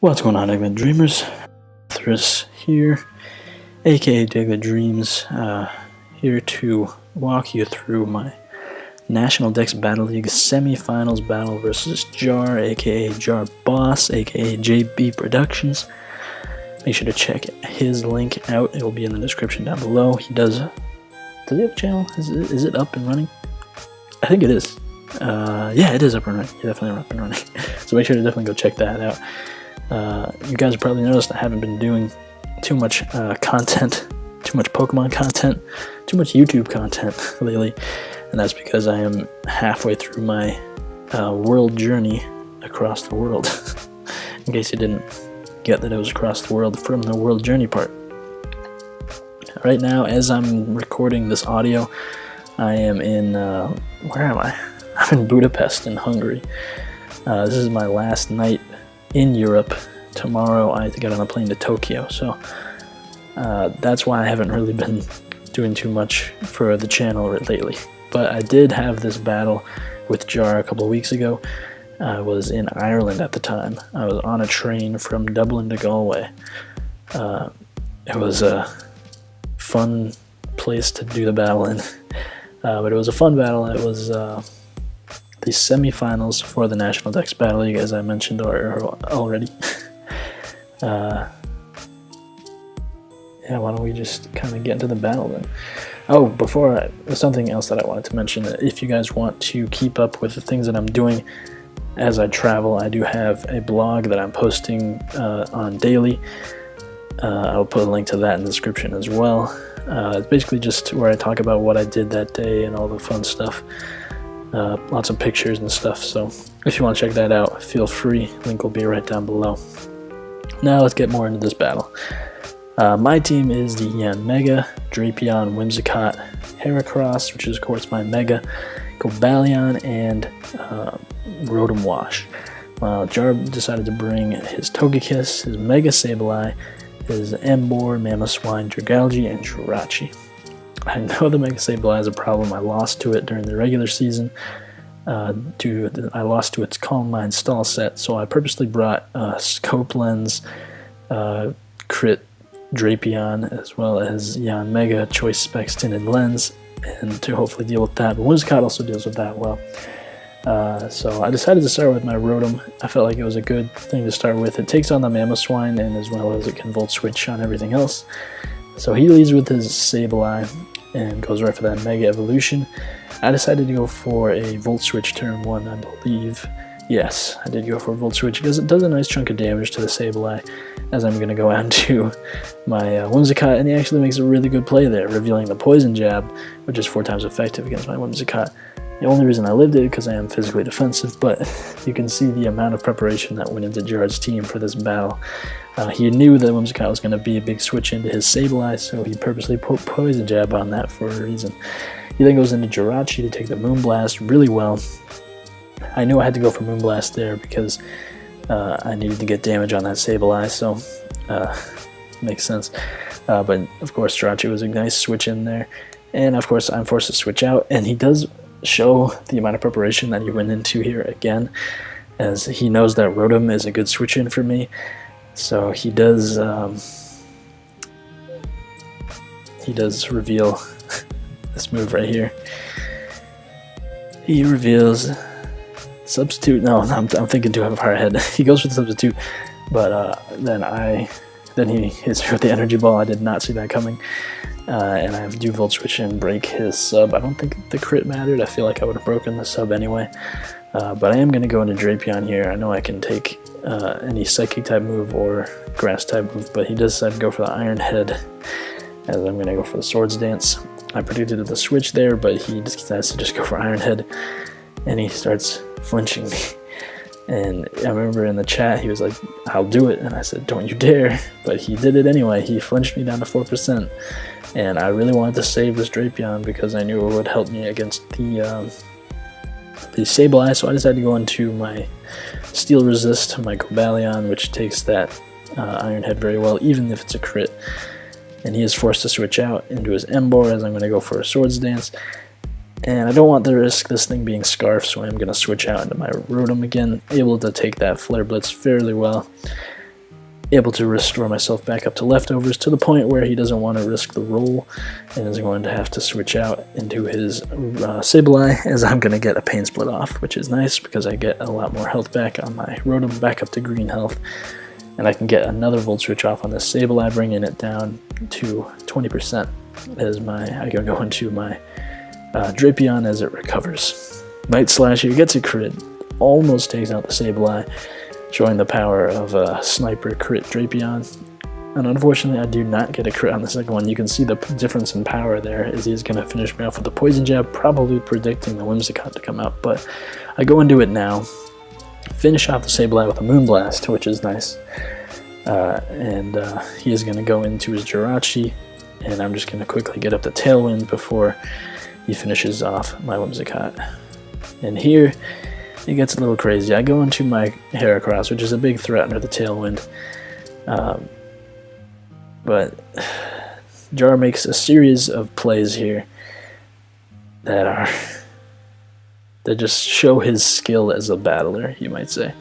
What's going on, Diggletdreamers? Thris here, aka Diggletdreams, here to walk you through my National Dex Battle League Semi-Finals battle versus Jarr, aka Jarr Boss, aka JB Productions. Make sure to check his link out. It will be in the description down below. Does he have a channel? Is it up and running? I think it is. Yeah, it is up and running. Definitely up and running. So make sure to definitely go check that out. You guys have probably noticed I haven't been doing too much content, too much Pokemon content, too much YouTube content lately, and that's because I am halfway through my world journey across the world. In case you didn't get that it was across the world from the world journey part. Right now, as I'm recording this audio, I am in, where am I? I'm in Budapest in Hungary. This is my last night in Europe. Tomorrow I have to get on a plane to Tokyo, so that's why I haven't really been doing too much for the channel lately. But I did have this battle with Jarr a couple of weeks ago. I was in Ireland at the time. I was on a train from Dublin to Galway. It was a fun place to do the battle in, but it was a fun battle. It was the semi-finals for the National Dex Battle League, as I mentioned already. Yeah, why don't we just kind of get into the battle then? Oh, there's something else that I wanted to mention. If you guys want to keep up with the things that I'm doing as I travel, I do have a blog that I'm posting on daily. I'll put a link to that in the description as well. It's basically just where I talk about what I did that day and all the fun stuff. Lots of pictures and stuff, so if you want to check that out, feel free. Link will be right down below. Now let's get more into this battle. My team is the Yanmega, Drapion, Whimsicott, Heracross, which is of course my Mega, Cobalion, and Rotom Wash. While Jarr decided to bring his Togekiss, his Mega Sableye, his Emboar, Mamoswine, Dragalge, and Jirachi. I know the Mega Sableye is a problem. I lost to it during the regular season. I lost to its Calm Mind stall set, so I purposely brought Scope Lens, Crit Drapion, as well as Yanmega Choice Specs Tinted Lens, and to hopefully deal with that. But Whimsicott also deals with that well. So I decided to start with my Rotom. I felt like it was a good thing to start with. It takes on the Mamoswine, and as well as it can Volt Switch on everything else. So he leads with his Sableye and goes right for that Mega Evolution. I decided to go for a Volt Switch turn 1, I believe. Yes, I did go for a Volt Switch because it does a nice chunk of damage to the Sableye, as I'm going to go on to my Whimsicott, and he actually makes a really good play there, revealing the Poison Jab, which is 4 times effective against my Whimsicott. The only reason I lived it is because I am physically defensive, but you can see the amount of preparation that went into Jarr's team for this battle. He knew that Whimsicott was going to be a big switch into his Sableye, so he purposely put Poison Jab on that for a reason. He then goes into Jirachi to take the Moonblast really well. I knew I had to go for Moonblast there because I needed to get damage on that Sableye, so makes sense. But of course Jirachi was a nice switch in there, and of course I'm forced to switch out, and he does show the amount of preparation that he went into here again, as he knows that Rotom is a good switch in for me. So he does reveal this move right here. He reveals Substitute. No, I'm thinking too far ahead. He goes for the Substitute, but then he hits me with the Energy Ball. I did not see that coming. And I have to do Volt Switch and break his sub. I don't think the crit mattered. I feel like I would have broken the sub anyway. But I am going to go into Drapion here. I know I can take any Psychic type move or Grass type move, but he does decide to go for the Iron Head, as I'm going to go for the Swords Dance. I predicted the switch there, but he decides to just go for Iron Head, and he starts flinching me. And I remember in the chat, he was like, "I'll do it," and I said, "Don't you dare," but he did it anyway. He flinched me down to 4%, and I really wanted to save this Drapion because I knew it would help me against the Sableye, so I decided to go into my Steel Resist, my Cobalion, which takes that Iron Head very well, even if it's a crit. And he is forced to switch out into his Emboar, as I'm going to go for a Swords Dance. And I don't want to risk this thing being Scarf, so I'm going to switch out into my Rotom again, able to take that Flare Blitz fairly well. able to restore myself back up to leftovers to the point where he doesn't want to risk the roll and is going to have to switch out into his Sableye, as I'm going to get a Pain Split off, which is nice because I get a lot more health back on my Rotom, back up to green health, and I can get another Volt Switch off on this Sableye, bringing it down to 20% as I can go into my Drapion as it recovers. Night Slash here gets a crit, almost takes out the Sableye, showing the power of a sniper crit Drapion. And unfortunately, I do not get a crit on the second one. You can see the difference in power there, as he's going to finish me off with the Poison Jab, probably predicting the Whimsicott to come out. But I go into it now, finish off the Sableye with a Moonblast, which is nice. He is going to go into his Jirachi, and I'm just going to quickly get up the Tailwind before he finishes off my Whimsicott. And here, it gets a little crazy. I go into my Heracross, which is a big threat under the Tailwind. But Jarr makes a series of plays here that just show his skill as a battler, you might say.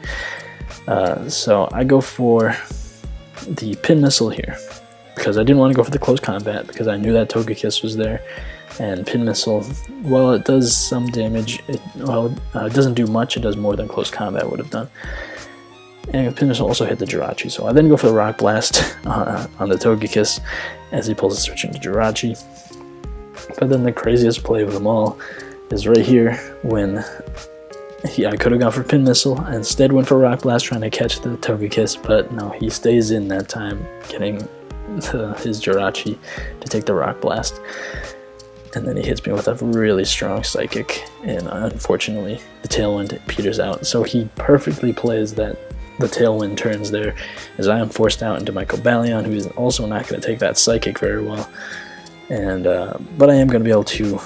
So I go for the Pin Missile here, because I didn't want to go for the close combat, because I knew that Togekiss was there. And Pin Missile, while it does some damage, it doesn't do much. It does more than close combat would have done. And Pin Missile also hit the Jirachi, so I then go for the Rock Blast on the Togekiss as he pulls a switch into Jirachi. But then the craziest play of them all is right here when I could have gone for Pin Missile, and instead went for Rock Blast trying to catch the Togekiss, but no, he stays in that time, getting his Jirachi to take the Rock Blast. And then he hits me with a really strong Psychic, and unfortunately the Tailwind peters out. So he perfectly plays that the Tailwind turns there, as I am forced out into my Cobalion, who is also not going to take that Psychic very well. And but I am going to be able to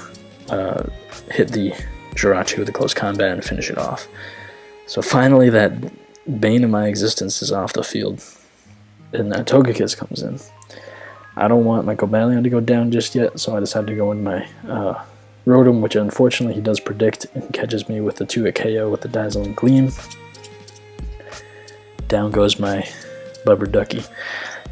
hit the Jirachi with a close combat and finish it off. So finally that bane of my existence is off the field, and that Togekiss comes in. I don't want my Cobalion to go down just yet, so I decided to go in my Rotom, which unfortunately he does predict and catches me with the 2-hit KO with the Dazzling Gleam. Down goes my Bubberducky.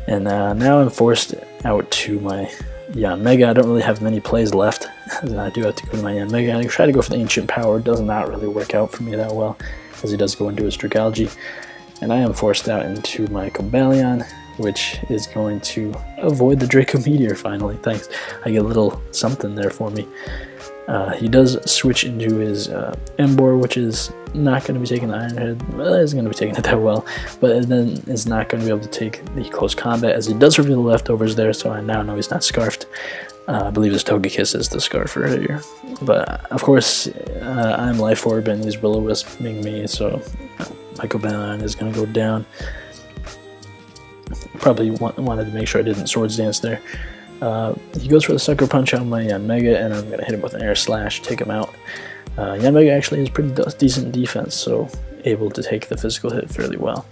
And now I'm forced out to my Yanmega. I don't really have many plays left, as I do have to go to my Yanmega. I try to go for the Ancient Power. It does not really work out for me that well, as he does go into his Dragalge. And I am forced out into my Cobalion, which is going to avoid the Draco Meteor finally. Thanks. I get a little something there for me. He does switch into his Emboar, which is not going to be taking the Iron Head. Well, it's going to be taking it that well, but then is not going to be able to take the close combat, as he does reveal the leftovers there, so I now know he's not Scarfed. I believe his Togekiss is the Scarfer here. But of course, I'm Life Orb and he's Will-O-Wisping me, so my Cobalion is going to go down. Probably wanted to make sure I didn't Swords Dance there. He goes for the Sucker Punch on my Yanmega, and I'm going to hit him with an Air Slash, take him out. Yanmega actually has pretty decent defense, so able to take the physical hit fairly well.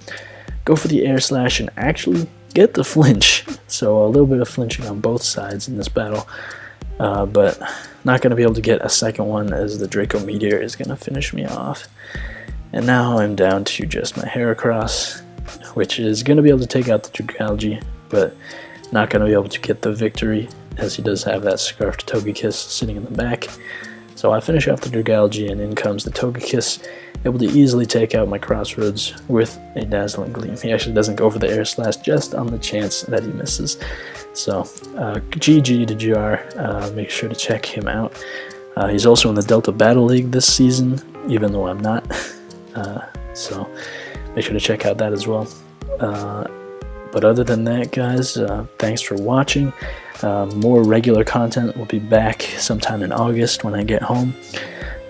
Go for the Air Slash and actually get the flinch, so a little bit of flinching on both sides in this battle, but not going to be able to get a second one, as the Draco Meteor is going to finish me off. And now I'm down to just my Heracross, which is going to be able to take out the Dragalge, but not going to be able to get the victory, as he does have that Scarfed Togekiss sitting in the back. So I finish off the Dragalge, and in comes the Togekiss, able to easily take out my Crossroads with a Dazzling Gleam. He actually doesn't go for the Air Slash, just on the chance that he misses. So GG to Jarr. Make sure to check him out. He's also in the Delta Battle League this season, even though I'm not. So make sure to check out that as well. But other than that, guys, thanks for watching. More regular content will be back sometime in August when I get home.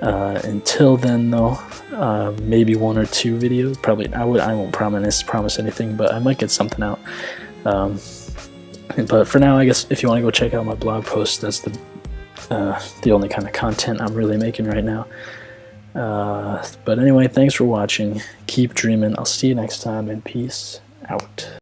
Until then, though, maybe 1 or 2 videos. Probably I won't promise anything, but I might get something out. But for now, I guess if you want to go check out my blog post, that's the only kind of content I'm really making right now. But anyway, thanks for watching. Keep dreaming. I'll see you next time, and peace out.